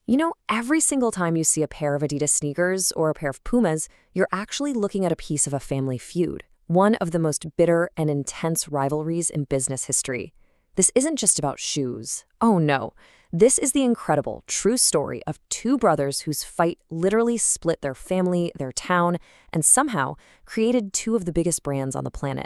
You know, every single time you see a pair of Adidas sneakers or a pair of Pumas, you're actually looking at a piece of a family feud, one of the most bitter and intense rivalries in business history. This isn't just about shoes. Oh no. This is the incredible, true story of two brothers whose fight literally split their family, their town, and somehow created two of the biggest brands on the planet.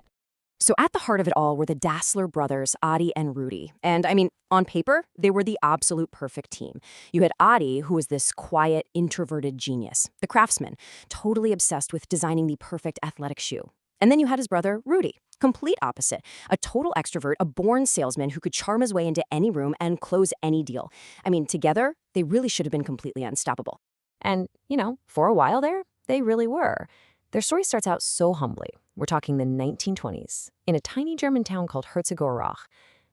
So at the heart of it all were the Dassler brothers, Adi and Rudy. And I mean, on paper, they were the absolute perfect team. You had Adi, who was this quiet, introverted genius, the craftsman, totally obsessed with designing the perfect athletic shoe. And then you had his brother, Rudy, complete opposite, a total extrovert, a born salesman who could charm his way into any room and close any deal. I mean, together, they really should have been completely unstoppable. And, for a while there, they really were. Their story starts out so humbly. We're talking the 1920s, in a tiny German town called Herzogenaurach.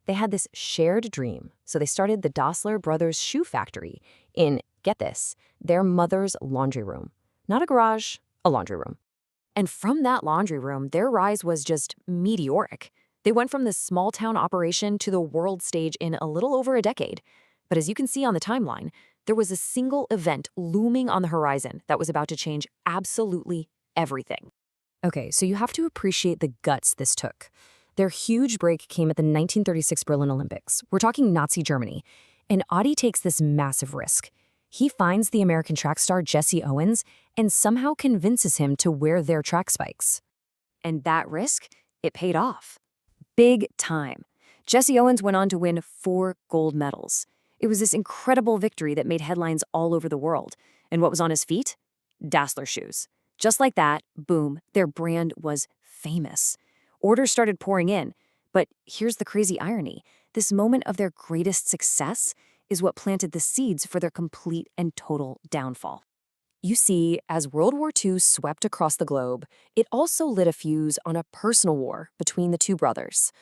They had this shared dream, so they started the Dassler Brothers Shoe Factory in, get this, their mother's laundry room. Not a garage, a laundry room. And from that laundry room, their rise was just meteoric. They went from this small-town operation to the world stage in a little over a decade. But as you can see on the timeline, there was a single event looming on the horizon that was about to change absolutely everything. Okay, so you have to appreciate the guts this took. Their huge break came at the 1936 Berlin Olympics. We're talking Nazi Germany. And Adi takes this massive risk. He finds the American track star Jesse Owens and somehow convinces him to wear their track spikes. And that risk, it paid off. Big time. Jesse Owens went on to win 4 gold medals. It was this incredible victory that made headlines all over the world. And what was on his feet? Dassler shoes. Just like that, boom, their brand was famous. Orders started pouring in. But here's the crazy irony. This moment of their greatest success is what planted the seeds for their complete and total downfall. You see, as World War II swept across the globe, it also lit a fuse on a personal war between the two brothers.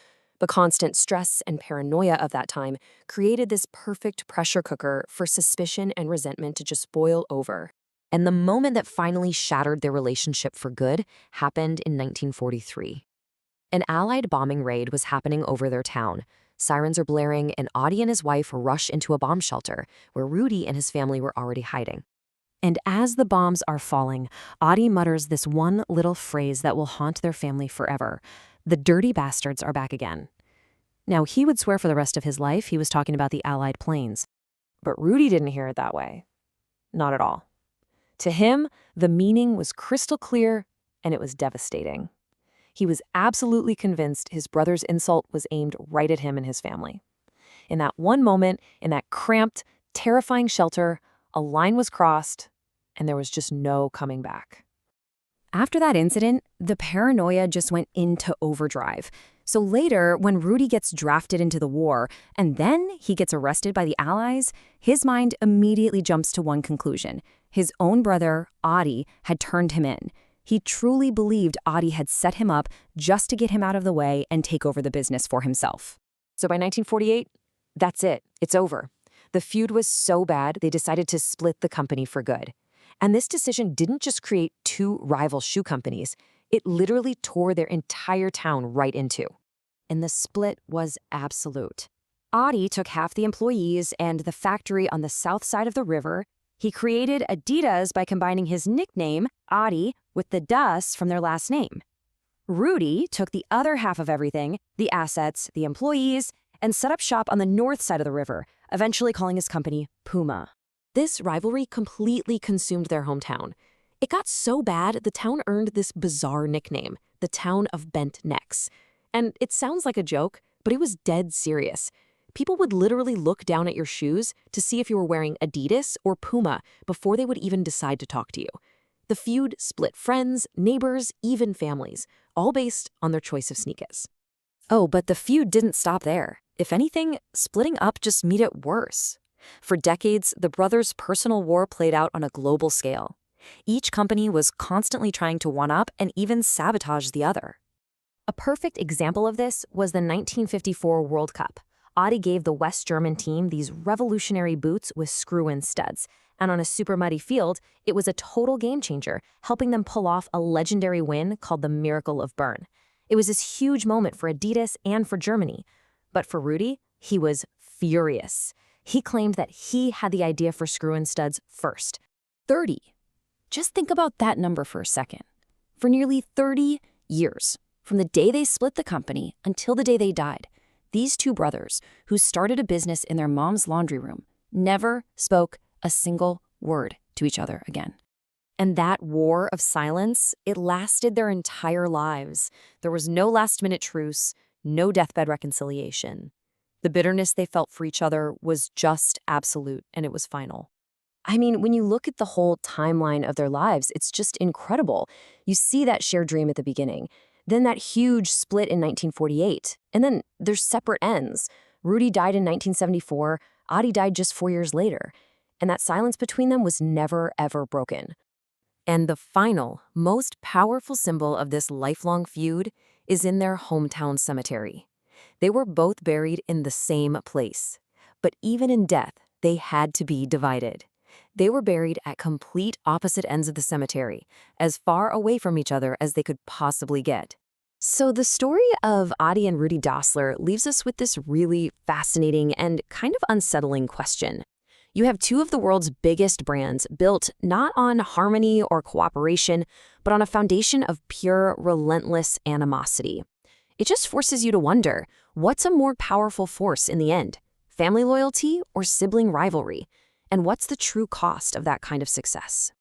The constant stress and paranoia of that time created this perfect pressure cooker for suspicion and resentment to just boil over. And the moment that finally shattered their relationship for good happened in 1943. An Allied bombing raid was happening over their town. Sirens are blaring, and Adi and his wife rush into a bomb shelter, where Rudy and his family were already hiding. And as the bombs are falling, Adi mutters this one little phrase that will haunt their family forever. The dirty bastards are back again. Now, he would swear for the rest of his life he was talking about the Allied planes. But Rudy didn't hear it that way. Not at all. To him, the meaning was crystal clear, and it was devastating. He was absolutely convinced his brother's insult was aimed right at him and his family. In that one moment, in that cramped, terrifying shelter, a line was crossed, and there was just no coming back. After that incident, the paranoia just went into overdrive. So later, when Rudy gets drafted into the war, and then he gets arrested by the Allies, his mind immediately jumps to one conclusion. His own brother, Adi, had turned him in. He truly believed Adi had set him up just to get him out of the way and take over the business for himself. So by 1948, that's it. It's over. The feud was so bad, they decided to split the company for good. And this decision didn't just create two rival shoe companies. It literally tore their entire town right in two. And the split was absolute. Adi took half the employees and the factory on the south side of the river. He created Adidas by combining his nickname, Adi, with the Das from their last name. Rudy took the other half of everything, the assets, the employees, and set up shop on the north side of the river, eventually calling his company Puma. This rivalry completely consumed their hometown. It got so bad, the town earned this bizarre nickname, the town of bent necks. And it sounds like a joke, but it was dead serious. People would literally look down at your shoes to see if you were wearing Adidas or Puma before they would even decide to talk to you. The feud split friends, neighbors, even families, all based on their choice of sneakers. Oh, but the feud didn't stop there. If anything, splitting up just made it worse. For decades, the brothers' personal war played out on a global scale. Each company was constantly trying to one-up and even sabotage the other. A perfect example of this was the 1954 World Cup. Adi gave the West German team these revolutionary boots with screw-in studs, and on a super muddy field, it was a total game-changer, helping them pull off a legendary win called the Miracle of Bern. It was this huge moment for Adidas and for Germany. But for Rudy, he was furious. He claimed that he had the idea for screw-in studs first. 30. Just think about that number for a second. For nearly 30 years, from the day they split the company until the day they died, these two brothers, who started a business in their mom's laundry room, never spoke a single word to each other again. And that war of silence, it lasted their entire lives. There was no last-minute truce, no deathbed reconciliation. The bitterness they felt for each other was just absolute, and it was final. I mean, when you look at the whole timeline of their lives, it's just incredible. You see that shared dream at the beginning, then that huge split in 1948, and then there's separate ends. Rudy died in 1974, Adi died just 4 years later, and that silence between them was never, ever broken. And the final, most powerful symbol of this lifelong feud is in their hometown cemetery. They were both buried in the same place, but even in death, they had to be divided. They were buried at complete opposite ends of the cemetery, as far away from each other as they could possibly get. So the story of Adi and Rudy Dassler leaves us with this really fascinating and kind of unsettling question. You have two of the world's biggest brands built not on harmony or cooperation, but on a foundation of pure, relentless animosity. It just forces you to wonder, what's a more powerful force in the end? Family loyalty or sibling rivalry? And what's the true cost of that kind of success?